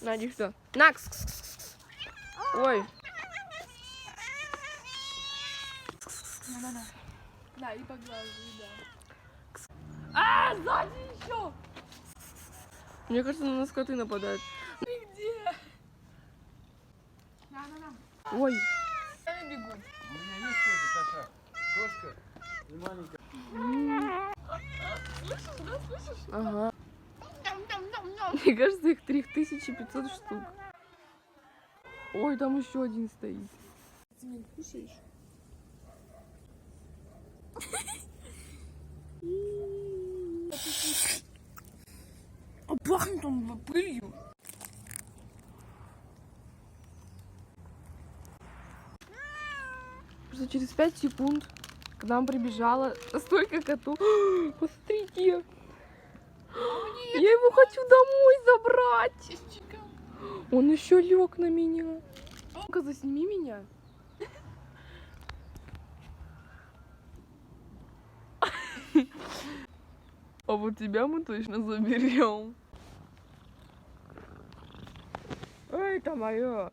На, иди сюда. На, Ой. На. Да, и поглаживай, да. Сзади еще! Мне кажется, на нас коты нападают. Ты где? На. Ой. Я не бегу. У меня есть тоже, Саша. Кошка и маленькая. Слышишь, да, слышишь? Ага. Ням-ням-ням-ням. Мне кажется, их 3500 штук. Ой, там еще один стоит. Ты меня кушаешь? А пахнет он пылью. Просто через 5 секунд к нам прибежало столько котов. Посмотрите. Я его хочу домой забрать. Чистенько. Он еще лег на меня. Ну-ка, засними меня. А вот тебя мы точно заберем. Эй, это мое.